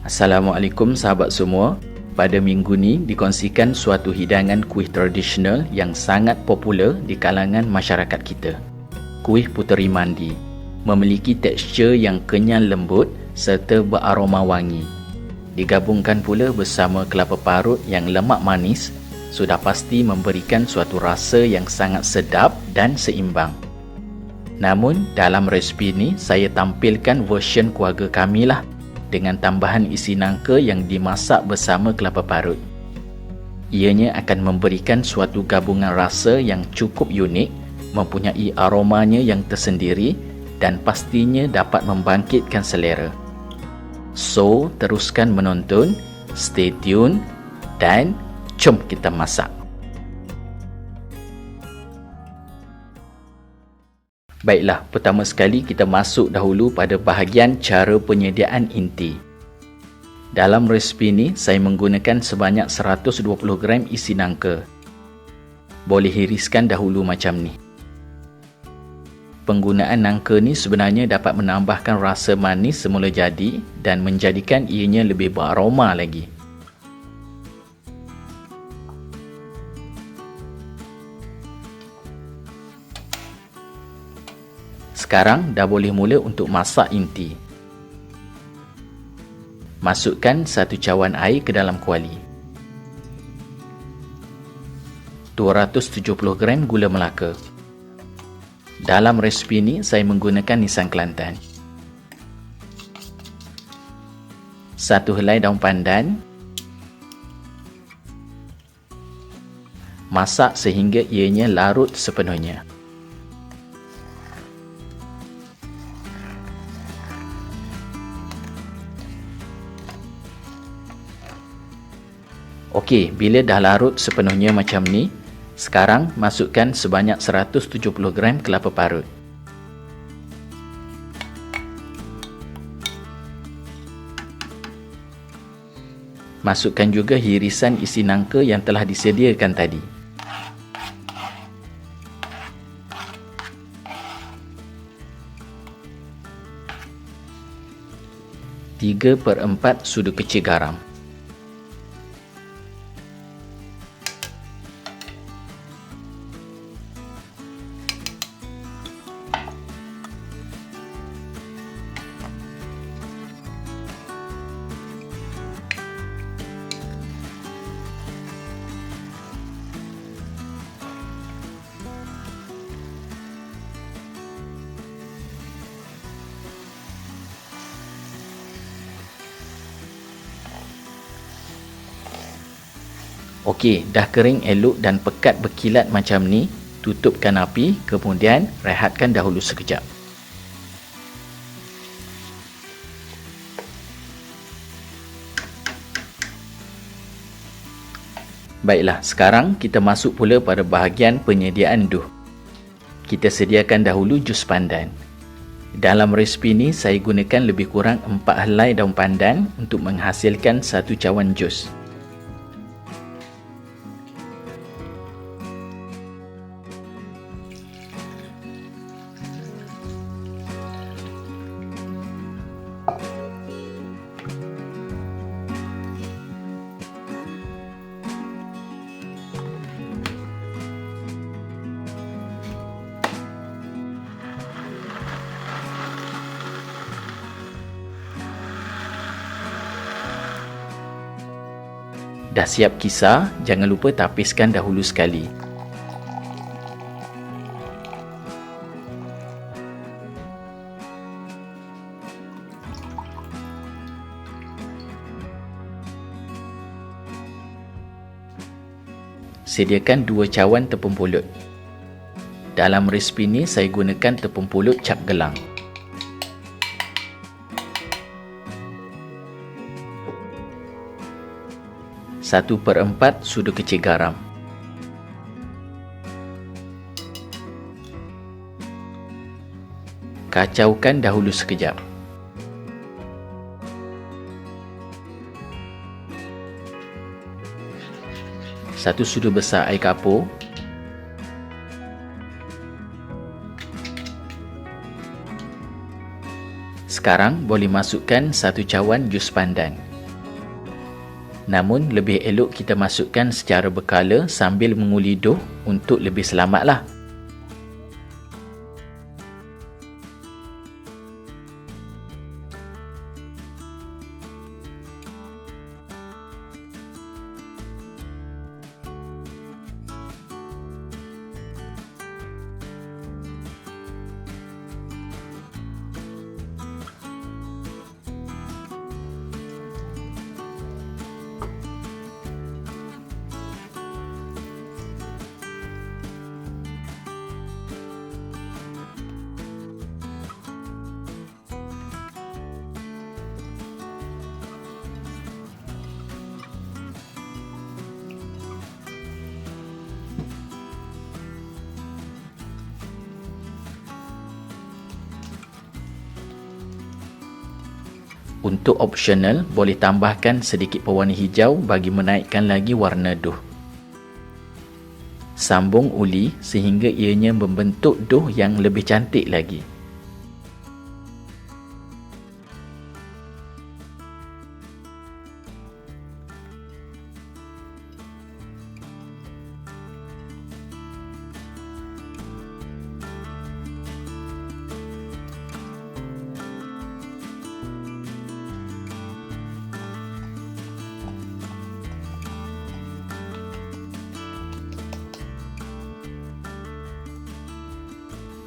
Assalamualaikum sahabat semua. Pada minggu ni dikongsikan suatu hidangan kuih tradisional yang sangat popular di kalangan masyarakat kita. Kuih puteri mandi memiliki tekstur yang kenyal lembut serta beraroma wangi. Digabungkan pula bersama kelapa parut yang lemak manis, sudah pasti memberikan suatu rasa yang sangat sedap dan seimbang. Namun dalam resipi ni saya tampilkan version keluarga kami lah, dengan tambahan isi nangka yang dimasak bersama kelapa parut. Ianya akan memberikan suatu gabungan rasa yang cukup unik, mempunyai aromanya yang tersendiri dan pastinya dapat membangkitkan selera. So, teruskan menonton, stay tune dan jom kita masak. Baiklah, pertama sekali kita masuk dahulu pada bahagian cara penyediaan inti. Dalam resipi ini, saya menggunakan sebanyak 120 gram isi nangka. Boleh hiriskan dahulu macam ni. Penggunaan nangka ni sebenarnya dapat menambahkan rasa manis semula jadi dan menjadikan ianya lebih beraroma lagi. Sekarang dah boleh mula untuk masak inti. Masukkan 1 cawan air ke dalam kuali. 270 gram gula melaka. Dalam resipi ini saya menggunakan Nissan Kelantan. 1 helai daun pandan. Masak sehingga ianya larut sepenuhnya. Okey, bila dah larut sepenuhnya macam ni, sekarang masukkan sebanyak 170 gram kelapa parut. Masukkan juga hirisan isi nangka yang telah disediakan tadi. Tiga per 4 sudu kecil garam. Okey, dah kering elok dan pekat berkilat macam ni, tutupkan api, kemudian rehatkan dahulu sekejap. Baiklah, sekarang kita masuk pula pada bahagian penyediaan duh. Kita sediakan dahulu jus pandan. Dalam resipi ni saya gunakan lebih kurang 4 helai daun pandan untuk menghasilkan 1 cawan jus. Dah siap kisar, jangan lupa tapiskan dahulu sekali. Sediakan 2 cawan tepung pulut. Dalam resipi ini saya gunakan tepung pulut cap gelang. 1 per 4 sudu kecil garam. Kacaukan dahulu sekejap. Satu sudu besar air kapur. Sekarang boleh masukkan 1 cawan jus pandan. Namun lebih elok kita masukkan secara berkala sambil menguli dough untuk lebih selamatlah. Untuk opsional, boleh tambahkan sedikit pewarna hijau bagi menaikkan lagi warna dough. Sambung uli sehingga ianya membentuk dough yang lebih cantik lagi.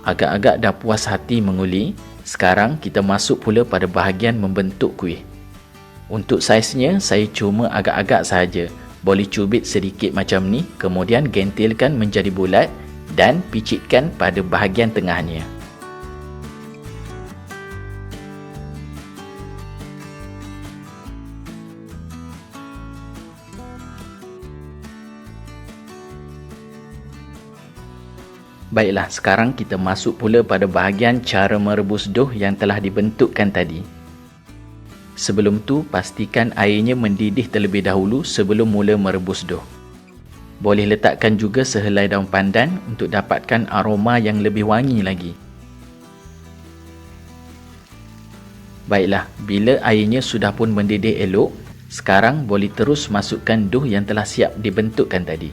Agak-agak dah puas hati menguli, sekarang kita masuk pula pada bahagian membentuk kuih. Untuk saiznya, saya cuma agak-agak sahaja. Boleh cubit sedikit macam ni, kemudian gentilkan menjadi bulat dan picitkan pada bahagian tengahnya. Baiklah, sekarang kita masuk pula pada bahagian cara merebus dough yang telah dibentukkan tadi. Sebelum tu, pastikan airnya mendidih terlebih dahulu sebelum mula merebus dough. Boleh letakkan juga sehelai daun pandan untuk dapatkan aroma yang lebih wangi lagi. Baiklah, bila airnya sudah pun mendidih elok, sekarang boleh terus masukkan dough yang telah siap dibentukkan tadi.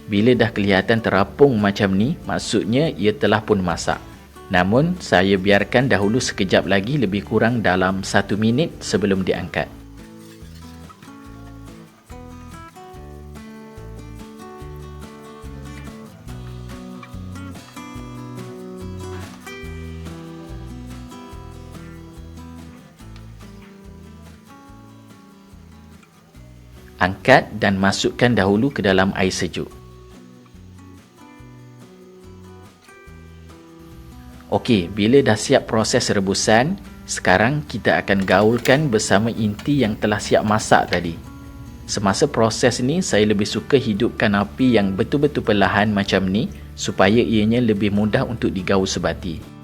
Bila dah kelihatan terapung macam ni, maksudnya ia telah pun masak. Namun, saya biarkan dahulu sekejap lagi lebih kurang dalam 1 minit sebelum diangkat. Angkat dan masukkan dahulu ke dalam air sejuk. Okey, bila dah siap proses rebusan, sekarang kita akan gaulkan bersama inti yang telah siap masak tadi. Semasa proses ni, saya lebih suka hidupkan api yang betul-betul perlahan macam ni supaya ianya lebih mudah untuk digaul sebati.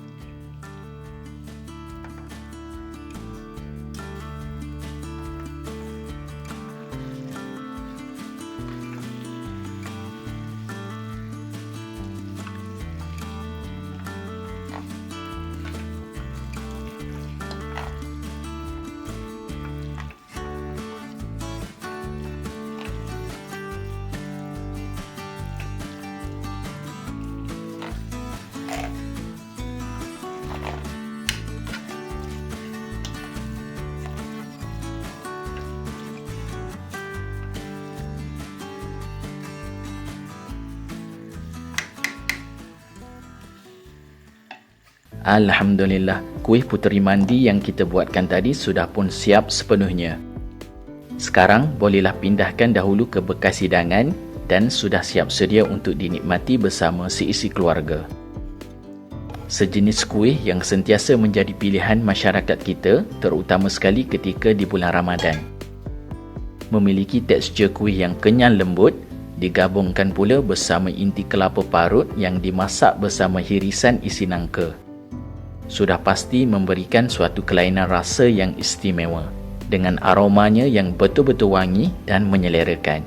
Alhamdulillah, kuih puteri mandi yang kita buatkan tadi sudah pun siap sepenuhnya. Sekarang bolehlah pindahkan dahulu ke bekas hidangan dan sudah siap sedia untuk dinikmati bersama seisi keluarga. Sejenis kuih yang sentiasa menjadi pilihan masyarakat kita, terutama sekali ketika di bulan Ramadan. Memiliki tekstur kuih yang kenyal lembut, digabungkan pula bersama inti kelapa parut yang dimasak bersama hirisan isi nangka. sudah pasti memberikan suatu kelainan rasa yang istimewa dengan aromanya yang betul-betul wangi dan menyelerakan.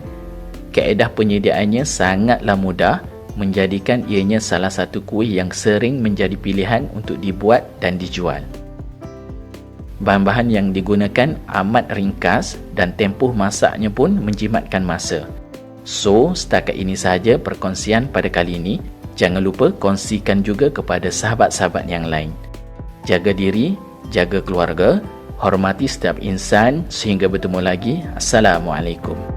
Kaedah penyediaannya sangatlah mudah, menjadikan ianya salah satu kuih yang sering menjadi pilihan untuk dibuat dan dijual. Bahan-bahan yang digunakan amat ringkas dan tempoh masaknya pun menjimatkan masa. So, setakat ini sahaja perkongsian pada kali ini. Jangan lupa kongsikan juga kepada sahabat-sahabat yang lain. Jaga diri, jaga keluarga, hormati setiap insan, sehingga bertemu lagi. Assalamualaikum.